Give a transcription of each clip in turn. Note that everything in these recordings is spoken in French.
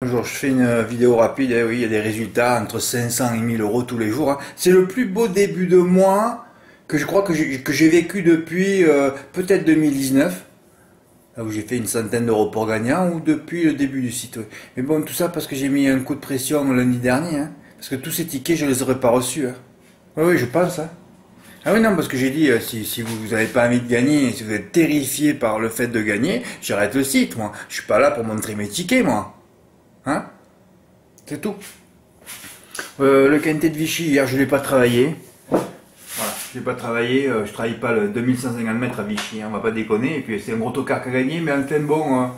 Bonjour, je fais une vidéo rapide. Eh oui, il y a des résultats entre 500 et 1000 euros tous les jours, hein. C'est le plus beau début de mois que je crois que j'ai vécu depuis peut-être 2019, là où j'ai fait une centaine de reports gagnants, ou depuis le début du site. Oui. Mais bon, tout ça parce que j'ai mis un coup de pression lundi dernier, hein, parce que tous ces tickets, je les aurais pas reçus, hein. Oui, oui, je pense. Hein. Ah oui, non, parce que j'ai dit, si vous n'avez pas envie de gagner, si vous êtes terrifié par le fait de gagner, j'arrête le site, moi. Je suis pas là pour montrer mes tickets, moi. Hein? C'est tout. Le quintet de Vichy, hier, je l'ai pas travaillé. Voilà, je l'ai pas travaillé. Je travaille pas le 2150 mètres à Vichy, hein, on va pas déconner. Et puis, c'est un gros tocard qui a gagné. Mais enfin, bon,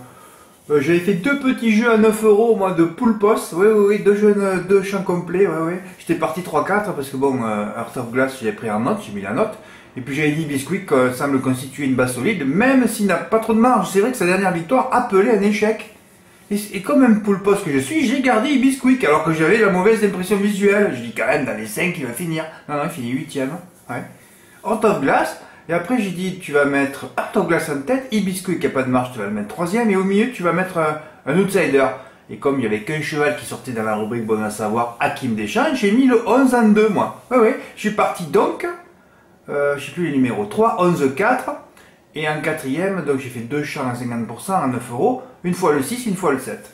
j'avais fait deux petits jeux à 9 euros, moi, de pool post. Oui, oui, oui, deux champs complets. Oui, oui. J'étais parti 3-4 parce que, bon, Heart of Glass, j'ai pris en note, j'ai mis la note. Et puis, j'avais dit Biscuit semble constituer une base solide, même s'il n'a pas trop de marge. C'est vrai que sa dernière victoire appelait un échec. Et comme un poule poste que je suis, j'ai gardé Ibisquick alors que j'avais la mauvaise impression visuelle. Je dis quand même dans les 5 il va finir. Non, non, il finit 8ème. Ouais. Heart of Glass. Et après j'ai dit tu vas mettre Heart of Glass en tête, Ibisquick qui n'a pas de marge, tu vas le mettre 3ème. Et au milieu tu vas mettre un outsider. Et comme il n'y avait qu'un cheval qui sortait dans la rubrique bon à savoir, Hakim Deschamps, j'ai mis le 11 en 2 moi. Ouais, ouais. Je suis parti donc, je sais plus les numéros, 3, 11, 4. Et en quatrième, donc j'ai fait deux champs à 50% à 9 euros, une fois le 6, une fois le 7.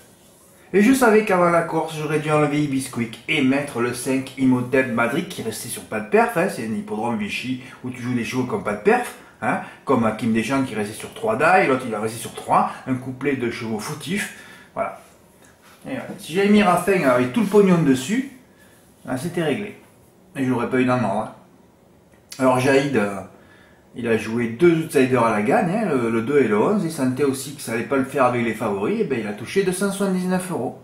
Et je savais qu'avant la course, j'aurais dû enlever Ibisquick et mettre le 5 Imhotep Madrid qui restait sur pas de perf, hein, c'est un hippodrome Vichy où tu joues des chevaux comme pas de perf, hein, comme Hakim Deschamps qui restait sur 3 die, l'autre il a resté sur 3, un couplet de chevaux foutifs, voilà. Et si j'avais mis Raffin avec tout le pognon dessus, hein, c'était réglé. Et je l'aurais pas eu dans l'ordre. Hein. Alors Jaïd... il a joué deux outsiders à la gagne, hein, le 2 et le 11. Il sentait aussi que ça allait pas le faire avec les favoris. Et ben, il a touché 279 euros.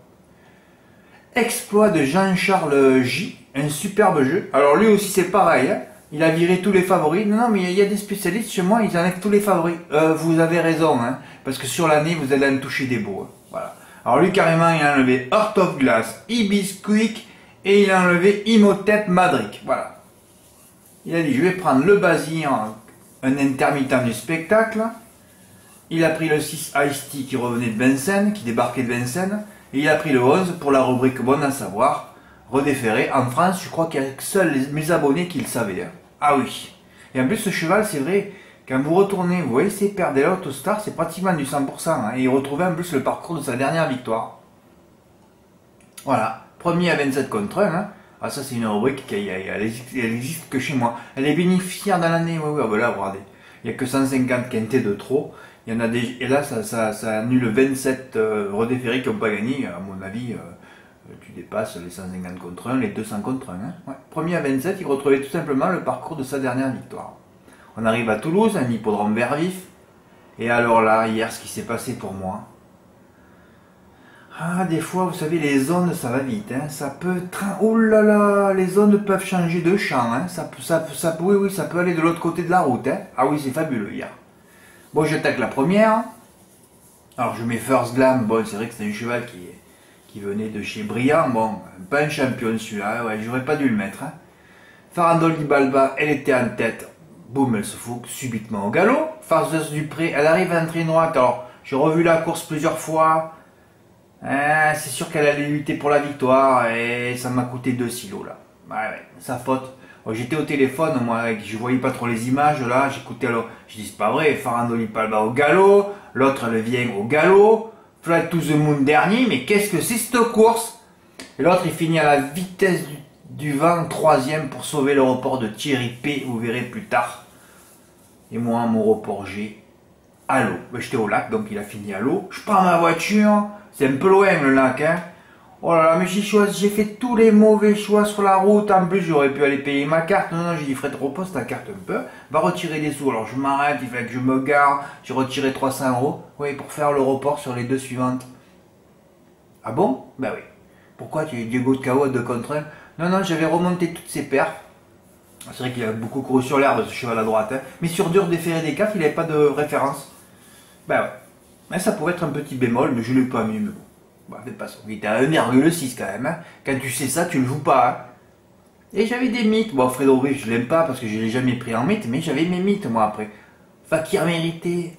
Exploit de Jean-Charles J. Un superbe jeu. Alors lui aussi c'est pareil. Hein. Il a viré tous les favoris. Non, non, mais il y a des spécialistes chez moi, ils enlèvent tous les favoris. Vous avez raison. Hein, parce que sur l'année, vous allez en toucher des beaux. Hein, voilà. Alors lui carrément, il a enlevé Heart of Glass, Ibisquick et il a enlevé Imhotep Madrid. Voilà. Il a dit, je vais prendre le Bazir, un intermittent du spectacle. Il a pris le 6 Ice-T qui revenait de Vincennes, qui débarquait de Vincennes. Et il a pris le 11 pour la rubrique Bonne à savoir, redéféré. En France, je crois qu'il y a seuls mes abonnés qui le savaient. Hein. Ah oui. Et en plus, ce cheval, c'est vrai, quand vous retournez, vous voyez ses paires de l'Autostar, c'est pratiquement du 100%. Hein. Et il retrouvait en plus le parcours de sa dernière victoire. Voilà. Premier à 27 contre 1. Hein. Ah ça c'est une rubrique qui elle existe que chez moi. Elle est bénéficiaire dans l'année. Oui, oui, ah ben là regardez. Il n'y a que 150 quintés de trop. Il y en a des. Et là ça annule 27 redéférés qui n'ont pas gagné. À mon avis, tu dépasses les 150 contre 1, les 200 contre 1. Hein. Ouais. Premier à 27, il retrouvait tout simplement le parcours de sa dernière victoire. On arrive à Toulouse, un hippodrome vert vif. Et alors là, hier, ce qui s'est passé pour moi. Ah, des fois, vous savez, les zones, ça va vite, hein. Ça peut... Oh là là, les zones peuvent changer de champ, hein. Oui, oui, ça peut aller de l'autre côté de la route, hein. Ah oui, c'est fabuleux, hier. Bon, j'attaque la première. Alors, je mets First Glam. Bon, c'est vrai que c'est un cheval qui venait de chez Briand. Bon, pas un champion celui-là. Ouais, j'aurais pas dû le mettre, hein. Farandoli Balba, elle était en tête. Boum, elle se fout subitement au galop. Farceuse du Pré, elle arrive à entrée droite. Alors, j'ai revu la course plusieurs fois. C'est sûr qu'elle allait lutter pour la victoire et ça m'a coûté 2 silos là. Ouais, sa faute. J'étais au téléphone, moi, je voyais pas trop les images là, j'écoutais alors. Je dis c'est pas vrai, Farandoli Palma au galop, l'autre elle vient au galop, Fly to the Moon dernier, mais qu'est-ce que c'est cette course? Et l'autre il finit à la vitesse du vent, 3ème pour sauver le report de Thierry P, vous verrez plus tard. Et moi, mon report G, à l'eau. J'étais au lac, donc il a fini à l'eau. Je prends ma voiture. C'est un peu loin le lac, hein. Oh là là, mais j'ai fait tous les mauvais choix sur la route. En plus, j'aurais pu aller payer ma carte. Non, non, j'ai dit, Fred, repose ta carte un peu. Va retirer des sous. Alors, je m'arrête, il fait que je me gare. J'ai retiré 300 euros. Oui, pour faire le report sur les deux suivantes. Ah bon? Ben oui. Pourquoi tu es Diego de KO à 2 contre 1? Non, non, j'avais remonté toutes ses perfs. C'est vrai qu'il a beaucoup couru sur l'herbe, ce cheval à droite, hein. Mais sur dur déféré des CAF, il n'avait pas de référence. Ben ouais. Mais ça pourrait être un petit bémol, mais je ne l'ai pas mis. Mais bon, bah, faites pas ça. Il était à 1,6 quand même. Hein. Quand tu sais ça, tu ne le joues pas. Hein. Et j'avais des mythes. Bon, Fredo Brief, je l'aime pas parce que je ne l'ai jamais pris en mythe, mais j'avais mes mythes moi après. Fakir mérité.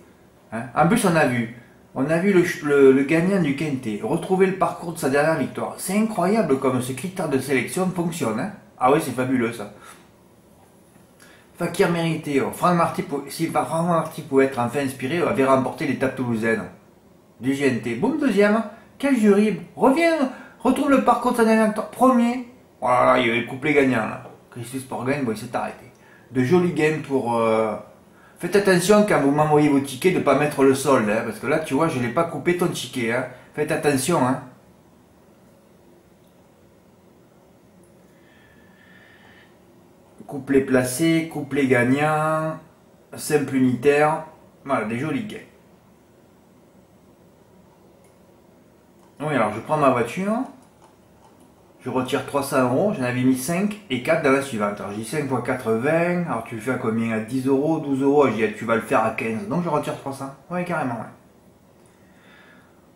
Hein. En plus, on a vu On a vu le gagnant du Quintet retrouver le parcours de sa dernière victoire. C'est incroyable comme ce critère de sélection fonctionne. Hein. Ah oui, c'est fabuleux ça. Fakir mérité. Franck Marty, si Franck Marty pouvait être enfin inspiré, avait remporté l'étape toulousaine du GNT. Boum, deuxième. Quel jury. Reviens, retrouve le parcours de sa dernière victoire. Premier. Voilà, il y avait le couplet gagnant là. Christus Porgen, bon, il s'est arrêté. De jolis games pour... Faites attention quand vous m'envoyez vos tickets de ne pas mettre le solde, hein, parce que là, tu vois, je n'ai pas coupé ton ticket. Hein. Faites attention. Hein. Couplet placé, couplet gagnant, simple unitaire. Voilà, des jolis gains. Oui, alors je prends ma voiture. Je retire 300 euros, j'en avais mis 5 et 4 dans la suivante. Alors j'ai dit 5 x 4, 20. Alors tu le fais à combien? À 10 euros, 12 euros. Je dis tu vas le faire à 15. Donc je retire 300. Oui, carrément. Ouais.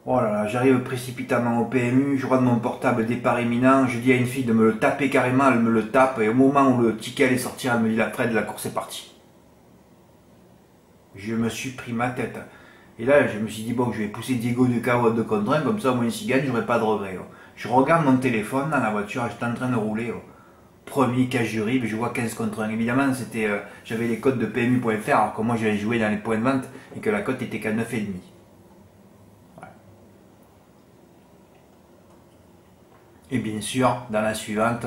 Oh là là, j'arrive précipitamment au PMU, je vois de mon portable départ imminent. Je dis à une fille de me le taper carrément, elle me le tape. Et au moment où le ticket allait sortir, elle me dit Fred, la course est partie. Je me suis pris ma tête. Et là, je me suis dit, bon, je vais pousser Diego de KO de contre 1, comme ça, au moins, s'il gagne, j'aurai pas de regrets. Je regarde mon téléphone dans la voiture, j'étais en train de rouler. Premier cas jury, je vois 15 contre 1. Évidemment, c'était, j'avais les codes de PMU.fr, alors que moi, j'avais joué dans les points de vente et que la cote était qu'à 9,5. Voilà. Et bien sûr, dans la suivante,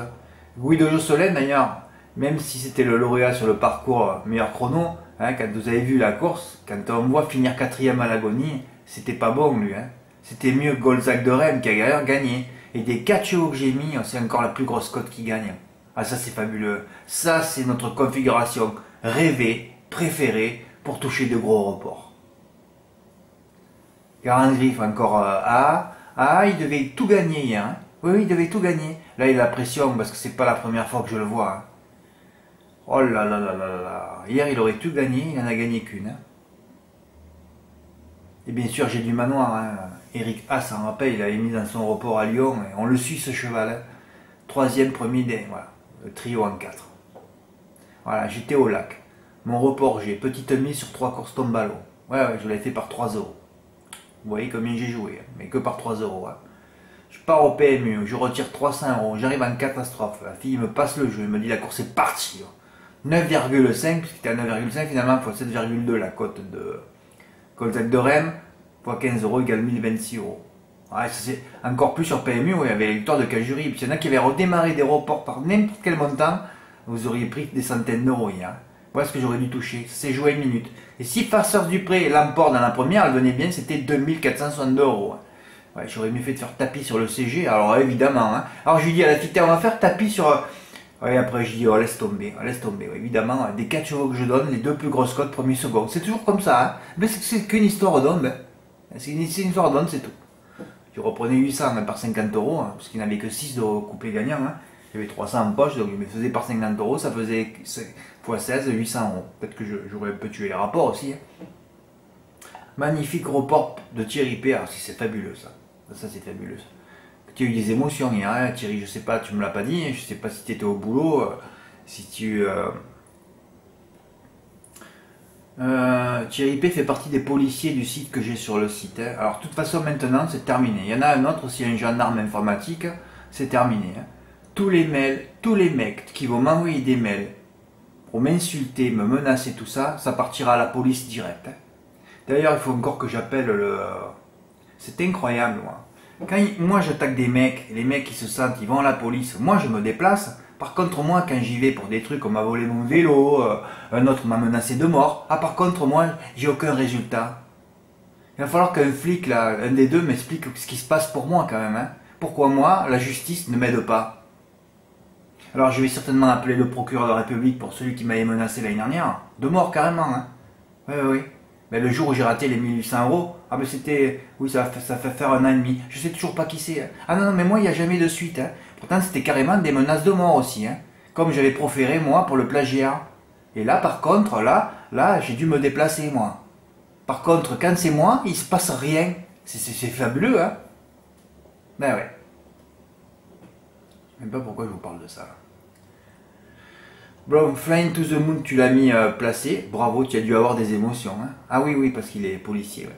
Guido Josselin, d'ailleurs, même si c'était le lauréat sur le parcours meilleur chrono, hein, quand vous avez vu la course, quand on voit finir quatrième à l'agonie, c'était pas bon lui. Hein. C'était mieux Golzac de Rennes qui a d'ailleurs gagné. Et des 4 chevaux que j'ai mis, c'est encore la plus grosse cote qui gagne. Ah ça c'est fabuleux. Ça c'est notre configuration rêvée, préférée pour toucher de gros reports. Garant Griff encore A. Ah, il devait tout gagner hier. Hein. Oui, il devait tout gagner. Là il a la pression parce que c'est pas la première fois que je le vois. Hein. Oh là là là là là. Hier il aurait tout gagné, il n'en a gagné qu'une. Hein. Et bien sûr j'ai du manoir. Hein. Eric A s'en rappelle, il avait mis dans son report à Lyon. Et on le suit ce cheval. Hein. Troisième, premier des. Voilà. Le trio en 4. Voilà, j'étais au lac. Mon report, j'ai petite mise sur 3 courses tombalo. Ouais, je l'ai fait par 3 euros. Vous voyez combien j'ai joué, hein. Mais que par 3 euros. Hein. Je pars au PMU, je retire 300 euros, j'arrive en catastrophe. La fille me passe le jeu, elle me dit la course est partie. 9,5, puisque c'était à 9,5 finalement, fois 7,2 la cote de Colzac de Rennes, fois 15 euros égale 1026 euros. Ouais, c'est encore plus sur PMU, où il y avait la victoire de Cajuri. Puis il y en a qui avaient redémarré des reports par n'importe quel montant, vous auriez pris des centaines d'euros hier. Voilà ce que j'aurais dû toucher. C'est joué une minute. Et si Farceur Dupré l'emporte dans la première, elle venait bien, c'était 2462 euros. Ouais, j'aurais mieux fait de faire tapis sur le CG, alors évidemment. Hein. Alors je lui dis à la fille, on va faire tapis sur. Ouais, après je dis, oh laisse tomber, ouais, évidemment. Des 4 chevaux que je donne, les 2 plus grosses cotes, premier, second. C'est toujours comme ça. Hein. Mais c'est qu'une histoire d'onde. Hein. C'est une histoire d'onde, c'est tout. Je reprenais 800 par 50 euros, hein, parce qu'il n'avait que 6 de couplet gagnant. Hein. J'avais 300 en poche, donc il me faisait par 50 euros, ça faisait x 16, 800 euros. Peut-être que j'aurais un peu tué les rapports aussi. Hein. Magnifique report de Thierry P. Alors, si c'est fabuleux ça. Ça c'est fabuleux. Tu as eu des émotions hier, hein, Thierry, je sais pas, tu me l'as pas dit, je sais pas si tu étais au boulot, si tu... Thierry P fait partie des policiers du site que j'ai sur le site. Hein. Alors de toute façon maintenant c'est terminé. Il y en a un autre aussi, un gendarme informatique, c'est terminé. Hein. Tous les mails, tous les mecs qui vont m'envoyer des mails pour m'insulter, me menacer, tout ça, ça partira à la police direct. Hein. D'ailleurs il faut encore que j'appelle le... C'est incroyable moi. Quand moi j'attaque des mecs, les mecs ils se sentent, ils vont à la police, moi je me déplace. Par contre moi quand j'y vais pour des trucs, on m'a volé mon vélo, un autre m'a menacé de mort. Ah par contre moi j'ai aucun résultat. Il va falloir qu'un flic là, un des deux m'explique ce qui se passe pour moi quand même. Hein. Pourquoi moi la justice ne m'aide pas. Alors je vais certainement appeler le procureur de la République pour celui qui m'avait menacé l'année dernière. De mort carrément. Hein. Oui. Mais le jour où j'ai raté les 1800 euros, ah ben c'était, oui ça fait faire 1 an et demi, je sais toujours pas qui c'est. Hein. Ah non, mais moi il n'y a jamais de suite. Hein. Pourtant c'était carrément des menaces de mort aussi, hein. Comme j'avais proféré moi pour le plagiat. Et là par contre, là j'ai dû me déplacer moi. Par contre quand c'est moi, il se passe rien. C'est fabuleux, hein. Ben ouais. Je ne sais même pas pourquoi je vous parle de ça. Bon, Flying to the Moon, tu l'as mis placé. Bravo, tu as dû avoir des émotions. Hein. Ah oui, parce qu'il est policier. Ouais.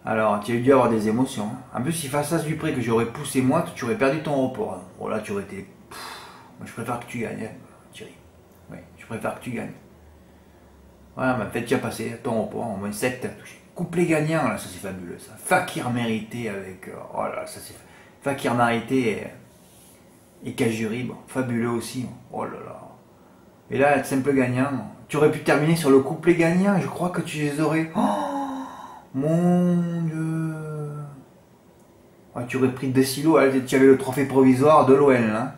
Alors, tu as dû avoir des émotions. Hein. En plus, si face à Dupré que j'aurais poussé moi, tu aurais perdu ton report. Hein. Oh là, tu aurais été... Moi, je préfère que tu gagnes, hein, Thierry. Oui, je préfère que tu gagnes. Voilà, mais peut-être tu as passé ton report, au moins 7 t'as touché. Couplet gagnant, là, ça c'est fabuleux, ça. Fakir mérité avec... oh là, ça c'est... Fakir mérité et Kajuri, bon, fabuleux aussi. Oh là là. Et là, simple gagnant. Tu aurais pu terminer sur le couplet gagnant, je crois que tu les aurais... Oh, mon Dieu. Ouais, tu aurais pris 2 silos, tu avais le trophée provisoire de l'OL, là.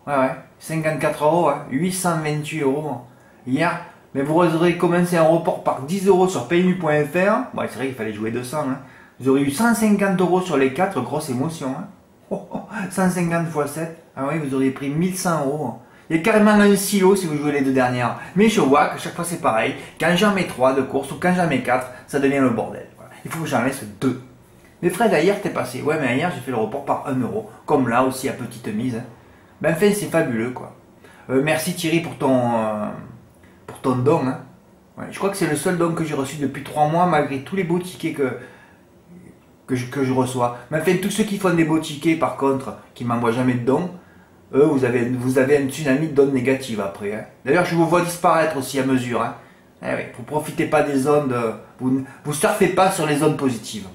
Ouais, ouais. 54 euros, hein. 828 euros. Hier, mais vous aurez commencé un report par 10 euros sur PMU.fr. Bon, c'est vrai qu'il fallait jouer 200. Hein. Vous aurez eu 150 euros sur les 4, grosse émotion. Hein. Oh, oh, 150 x 7. Ah oui, vous auriez pris 1100 euros. Il y a carrément un silo si vous jouez les deux dernières. Mais je vois que chaque fois c'est pareil. Quand j'en mets 3 de course ou quand j'en mets 4, ça devient le bordel. Voilà. Il faut que j'en laisse 2. Mais Fred, hier t'es passé. Ouais, mais hier j'ai fait le report par 1 euro. Comme là aussi à petite mise. Hein. Ben enfin, c'est fabuleux quoi. Merci Thierry pour ton don. Hein. Ouais, je crois que c'est le seul don que j'ai reçu depuis 3 mois, malgré tous les beaux tickets que je reçois. Mais enfin, tous ceux qui font des beaux tickets, par contre, qui m'envoient jamais de dons, eux, vous avez un tsunami de dons négatives après. Hein. D'ailleurs, je vous vois disparaître aussi à mesure. Hein. Eh oui, vous ne profitez pas des ondes, vous surfez pas sur les ondes positives.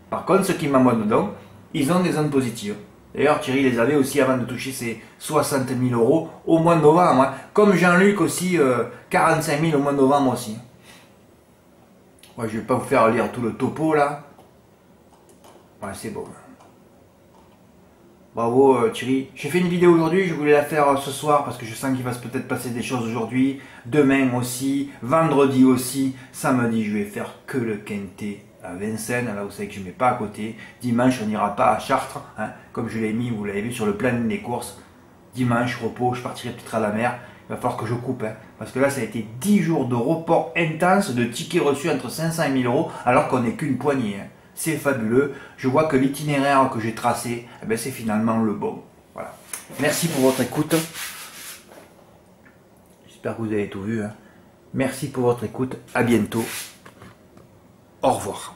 Par contre, ceux qui m'envoient de dons, ils ont des ondes positives. D'ailleurs, Thierry les avait aussi avant de toucher ses 60 000 euros au mois de novembre. Hein. Comme Jean-Luc aussi, 45 000 au mois de novembre aussi. Ouais, je ne vais pas vous faire lire tout le topo là. Ouais, c'est beau. Bravo Thierry. J'ai fait une vidéo aujourd'hui, je voulais la faire ce soir parce que je sens qu'il va peut-être passer des choses aujourd'hui. Demain aussi, vendredi aussi, samedi je vais faire que le quintet à Vincennes, là vous savez que je ne mets pas à côté. Dimanche on n'ira pas à Chartres, hein, comme je l'ai mis, vous l'avez vu sur le planning des courses. Dimanche, repos, je partirai peut-être à la mer. Il va falloir que je coupe, hein, parce que là ça a été 10 jours de report intense, de tickets reçus entre 500 et 1000 euros, alors qu'on n'est qu'une poignée. Hein. C'est fabuleux. Je vois que l'itinéraire que j'ai tracé, eh ben, c'est finalement le bon. Voilà. Merci pour votre écoute. J'espère que vous avez tout vu. Hein. Merci pour votre écoute. À bientôt. Au revoir.